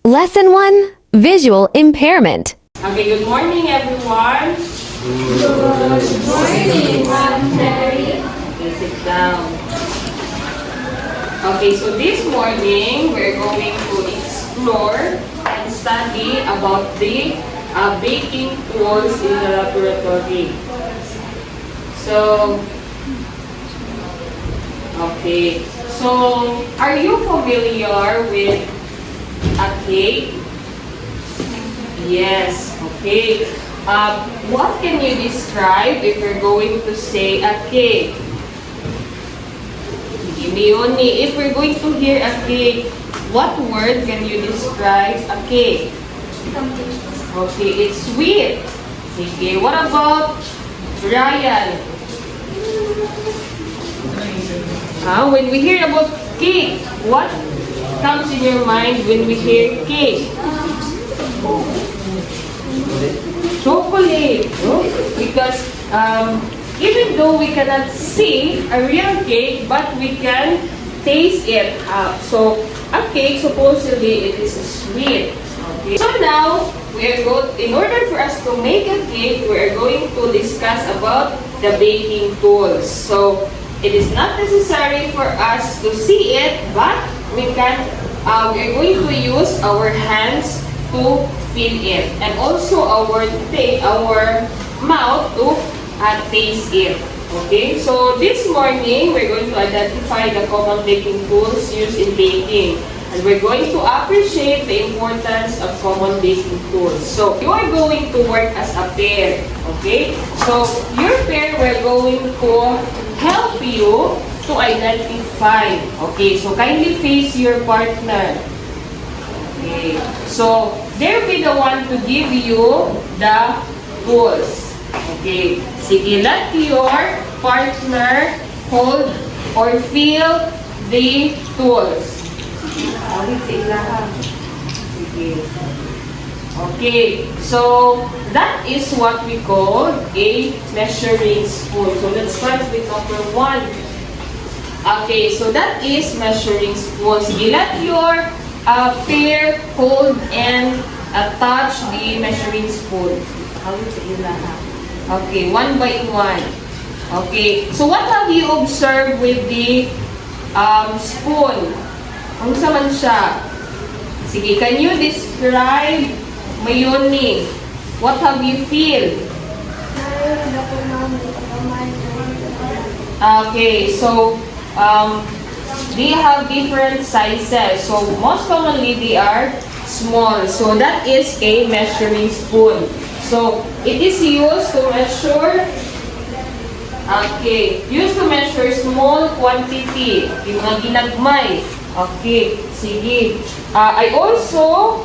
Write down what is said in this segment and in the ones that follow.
Lesson 1, Visual Impairment. Okay, good morning everyone. Good morning, Ma'am Mary. Okay, sit down. Okay, so this morning we're going to explore and study about the baking tools in the laboratory. So, okay. So, are you familiar with a cake? Yes, okay. What can you describe if you're going to say a cake? Give me only. If we're going to hear a cake, what word can you describe a cake? Okay, it's sweet. Okay, what about Ryan? When we hear about cake, what comes in your mind when we hear cake? Chocolate. No? Because even though we cannot see a real cake, but we can taste it. So a cake, supposedly, it is sweet. Okay. So now, in order for us to make a cake, we are going to discuss about the baking tools. So it is not necessary for us to see it, but we are going to use our hands to feel it, and also our mouth to taste it. Okay, so this morning we're going to identify the common baking tools used in baking, and we're going to appreciate the importance of common baking tools. So you are going to work as a pair. Okay, so your pair, we're going to help you to identify. Okay, so kindly face your partner. Okay, so they'll be the one to give you the tools. Okay, sige, let your partner hold or feel the tools. Sige. Okay, so that is what we call a measuring spoon. So let's start with number 1. Okay, so that is measuring spoon. Sige, let your pair hold and touch the measuring spoon. Okay, one by one. Okay, so what have you observed with the spoon? Ang saman siya? Sige, can you describe Mayoni? What have you feel? Okay, so they have different sizes. So most commonly they are small. So that is a measuring spoon. So it is used to measure, used to measure small quantity. Yung mga ginagmay. Okay, sige. I also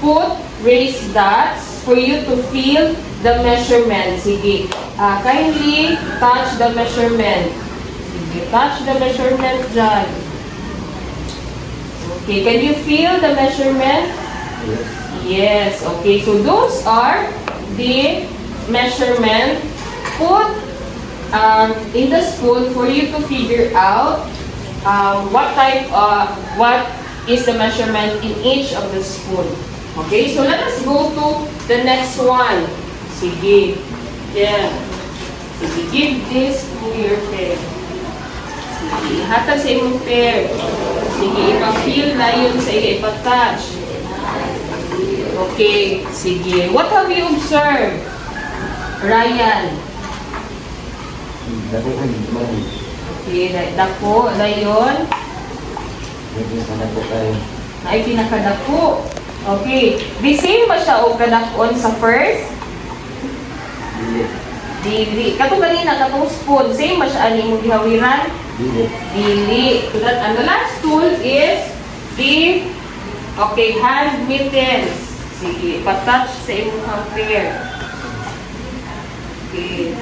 put raised dots for you to feel the measurement. Sige. Kindly touch the measurement. Sige, touch the measurement dyan. Okay, can you feel the measurement? Yes, okay. So those are the measurement put in the spoon for you to figure out what is the measurement in each of the spoon. Okay, so let us go to the next one. Sige. Yeah. Sige, give this to your pair. Sige, hatag sa imong pair. Sige, ipa-feel na yun sa iyo, ipa-touch. Okay, sige. What have you observed, Ryan? Okay, dako, layon. Ay, pinakadako. Okay. The same ba siya o kadakon sa first? Dili. Katong kanina, katong spoon. Same ba siya ani mong gihawiran? Dili. So that, and the last tool is the, hand mittens. Sige, patouch sa imong pair. Okay.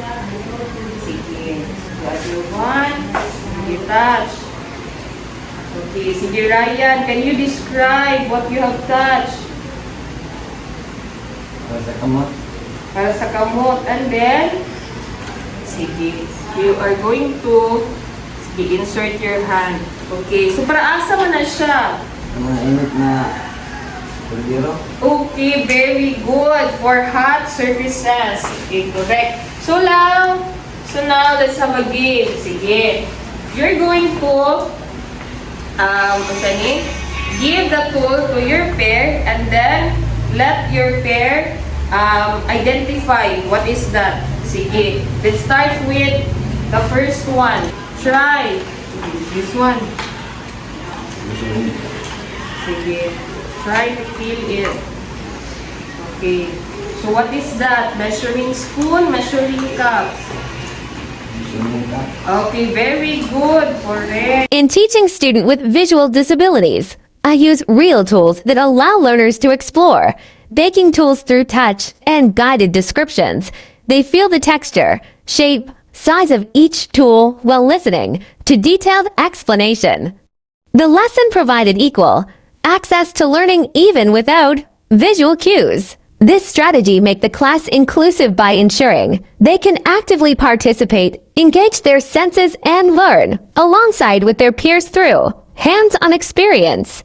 Sige. Got your one. Sige, touch. Okay, sige Ryan, can you describe what you have touched? Para sa kamot. Para sa kamot. And then, sige, you are going to insert your hand. Okay, so para asa mo na siya? Mga init na Cordero. Okay, very good. For hot surfaces. Okay, correct. So now, let's have a game. Sige. You're going to, give the tool to your pair and then let your pair identify what is that. Sige. Let's start with the first one. Try. This one. Sige. Try to feel it. Okay. So what is that? Measuring spoon, measuring cups. Okay, very good. Correct. In teaching students with visual disabilities, I use real tools that allow learners to explore, baking tools through touch and guided descriptions. They feel the texture, shape, size of each tool while listening to detailed explanation. The lesson provided equal access to learning even without visual cues. This strategy makes the class inclusive by ensuring they can actively participate, engage their senses, and learn alongside with their peers through hands-on experience.